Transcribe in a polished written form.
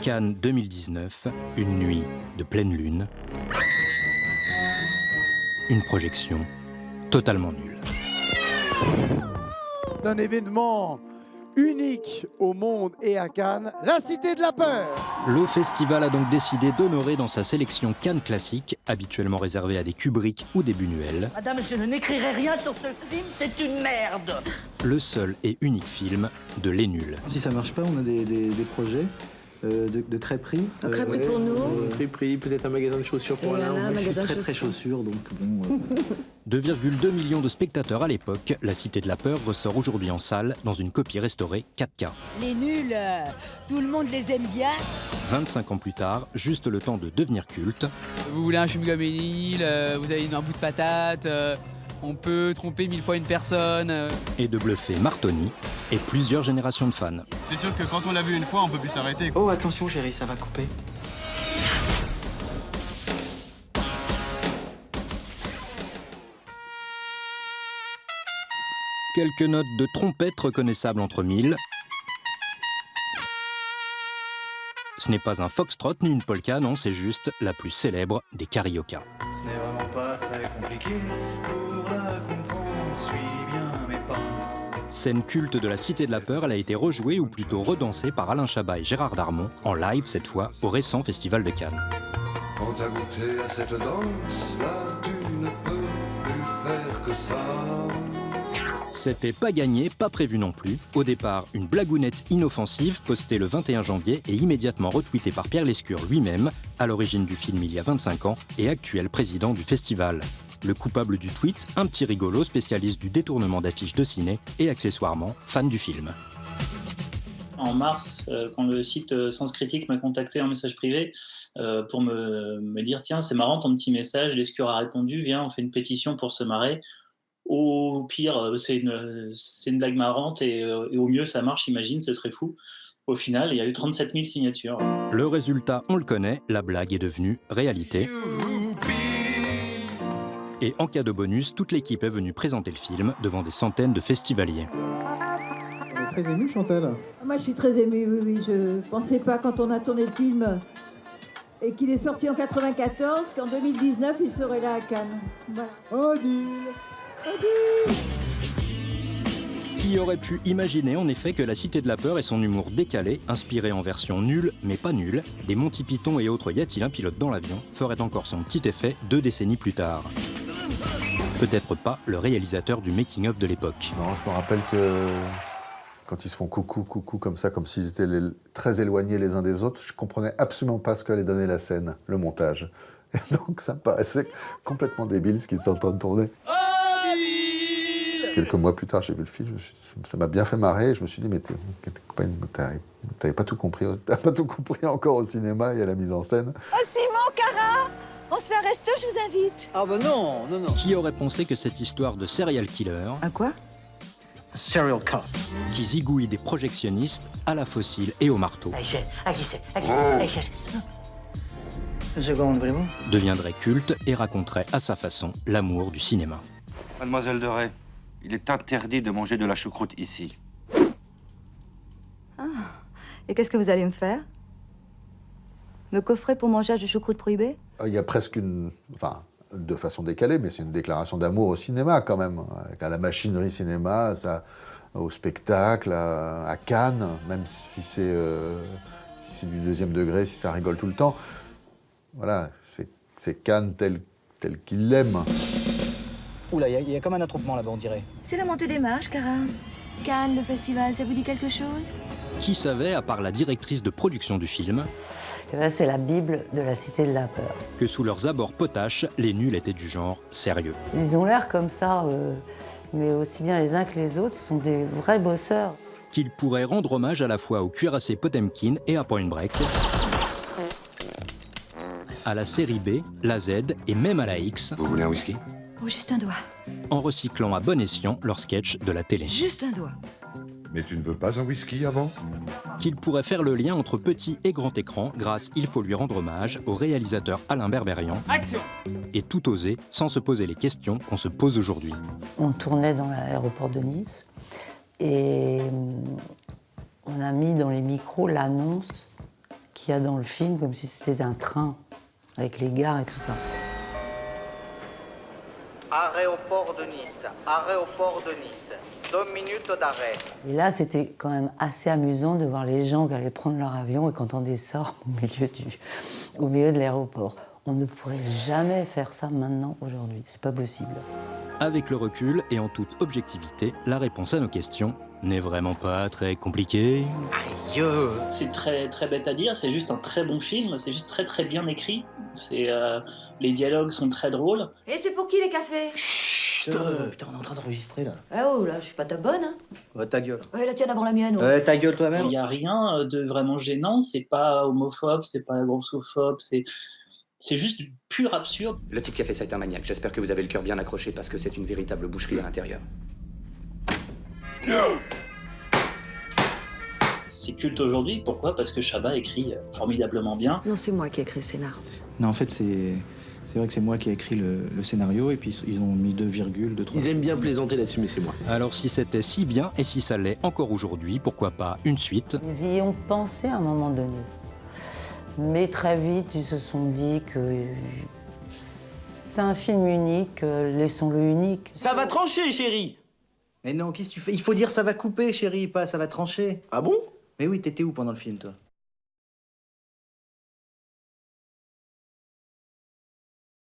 Cannes 2019, une nuit de pleine lune. Une projection totalement nulle. D'un événement unique au monde et à Cannes, la Cité de la Peur. Le festival a donc décidé d'honorer dans sa sélection Cannes classique, habituellement réservée à des Kubrick ou des Buñuel. Madame, je n'écrirai rien sur ce film, c'est une merde. Le seul et unique film de Les Nuls. Si ça marche pas, on a des projets de crêperie. Un crêperie pour nous. Crêperie, peut-être un magasin de chaussures pour Alain. Un Je suis magasin de très chaussures, donc bon... 2,2 millions de spectateurs à l'époque, La Cité de la Peur ressort aujourd'hui en salle dans une copie restaurée 4K. Les nuls, tout le monde les aime bien. 25 ans plus tard, juste le temps de devenir culte. Vous voulez un chewing-gum et une île, vous avez un bout de patate, on peut tromper 1000 fois une personne. Et de bluffer Martoni et plusieurs générations de fans. C'est sûr que quand on l'a vu une fois, on peut plus s'arrêter. Oh, attention chérie, ça va couper. Quelques notes de trompette reconnaissables entre mille. Ce n'est pas un foxtrot ni une polka, non, c'est juste la plus célèbre des carioca. Ce n'est vraiment pas très compliqué, pour la comprendre, suis bien mes pas. Scène culte de la Cité de la Peur, elle a été rejouée ou plutôt redansée par Alain Chabat et Gérard Darmon, en live cette fois, au récent Festival de Cannes. Quand t'as goûté à cette danse, là tu ne peux plus faire que ça. C'était pas gagné, pas prévu non plus. Au départ, une blagounette inoffensive postée le 21 janvier et immédiatement retweetée par Pierre Lescure lui-même, à l'origine du film il y a 25 ans et actuel président du festival. Le coupable du tweet, un petit rigolo spécialiste du détournement d'affiches de ciné et accessoirement fan du film. En mars, quand le site Sens Critique m'a contacté en message privé pour me dire « Tiens, c'est marrant ton petit message, Lescure a répondu, viens, on fait une pétition pour se marrer. » Au pire, c'est une blague marrante et au mieux, ça marche, imagine, ce serait fou. Au final, il y a eu 37 000 signatures. Le résultat, on le connaît, la blague est devenue réalité. Et en cas de bonus, toute l'équipe est venue présenter le film devant des centaines de festivaliers. On est très ému, Chantal. Moi, je suis très émue, oui. Je pensais pas, quand on a tourné le film et qu'il est sorti en 94, qu'en 2019, il serait là à Cannes. Voilà. Odile. Qui aurait pu imaginer en effet que La Cité de la Peur et son humour décalé, inspiré en version nulle mais pas nulle, des Monty Python et autres Y a-t-il un pilote dans l'avion, ferait encore son petit effet 2 décennies plus tard. Peut-être pas le réalisateur du making-of de l'époque. Non, je me rappelle que quand ils se font coucou comme ça, comme s'ils étaient très éloignés les uns des autres, je comprenais absolument pas ce qu'allait donner la scène, le montage. Et donc ça me paraissait complètement débile ce qu'ils sont en train de tourner. Quelques mois plus tard, j'ai vu le film, ça m'a bien fait marrer. Je me suis dit, mais t'avais pas tout compris. T'as pas tout compris encore au cinéma et à la mise en scène. Oh, Simon, Cara, on se fait un resto, je vous invite. Ah bah non. Qui aurait pensé que cette histoire de serial killer, Un quoi? Serial killer. qui zigouille des projectionnistes à la fossile et au marteau, Une seconde, voulez-vous? deviendrait culte et raconterait à sa façon l'amour du cinéma. Mademoiselle de Ray, il est interdit de manger de la choucroute ici. Et qu'est-ce que vous allez me faire? Me coffrer pour mangeage de choucroute prohibée? Il y a presque de façon décalée, mais c'est une déclaration d'amour au cinéma quand même. À la machinerie cinéma, au spectacle, à Cannes, même si c'est du deuxième degré, si ça rigole tout le temps. Voilà, c'est Cannes tel qu'il l'aime. Oula, il y a comme un attroupement là-bas, on dirait. C'est la montée des marches, Cara. Cannes, le festival, ça vous dit quelque chose? Qui savait, à part la directrice de production du film, C'est la Bible de la Cité de la Peur. que sous leurs abords potaches, les nuls étaient du genre sérieux. Ils ont l'air comme ça, mais aussi bien les uns que les autres sont des vrais bosseurs. Qu'il pourrait rendre hommage à la fois au cuirassé Potemkin et à Point Break, à la série B, la Z et même à la X. Vous voulez un whisky? Oh, juste un doigt. En recyclant à bon escient leurs sketchs de la télé. Juste un doigt. Mais tu ne veux pas un whisky avant? Qu'il pourrait faire le lien entre petit et grand écran grâce, il faut lui rendre hommage, au réalisateur Alain Berberian. Action! Et tout oser sans se poser les questions qu'on se pose aujourd'hui. On tournait dans l'aéroport de Nice et on a mis dans les micros l'annonce qu'il y a dans le film, comme si c'était un train, avec les gares et tout ça. Arrêt au port de Nice, arrêt au port de Nice, 2 minutes d'arrêt. Et là, c'était quand même assez amusant de voir les gens qui allaient prendre leur avion et qui entendaient ça au milieu de l'aéroport. On ne pourrait jamais faire ça maintenant, aujourd'hui. C'est pas possible. Avec le recul et en toute objectivité, la réponse à nos questions n'est vraiment pas très compliquée. Aïe! C'est très, très bête à dire, c'est juste un très bon film, c'est juste très très bien écrit. Les dialogues sont très drôles. Et c'est pour qui les cafés? Chut! Putain, on est en train d'enregistrer là. Ah oh là, je suis pas ta bonne, hein. Ouais, ta gueule. Ouais, la tienne avant la mienne. Ouais, ta gueule toi-même. Il n'y a rien de vraiment gênant, c'est pas homophobe, c'est pas grossophobe, c'est juste pur absurde. Le type qui a fait ça est un maniaque. J'espère que vous avez le cœur bien accroché parce que c'est une véritable boucherie à l'intérieur. C'est culte aujourd'hui, pourquoi? Parce que Chabat écrit formidablement bien. Non, c'est moi qui ai écrit le scénar. Non, en fait, c'est vrai que c'est moi qui ai écrit le scénario et puis ils ont mis 2 virgules, 2, 3. Ils aiment bien plaisanter là-dessus, mais c'est moi. Alors si c'était si bien et si ça l'est encore aujourd'hui, pourquoi pas une suite? Ils y ont pensé à un moment donné. Mais très vite, ils se sont dit que c'est un film unique, laissons-le unique. Ça va trancher, chérie! Mais non, qu'est-ce que tu fais? Il faut dire ça va couper, chérie, pas ça va trancher. Ah bon? Mais oui, t'étais où pendant le film, toi?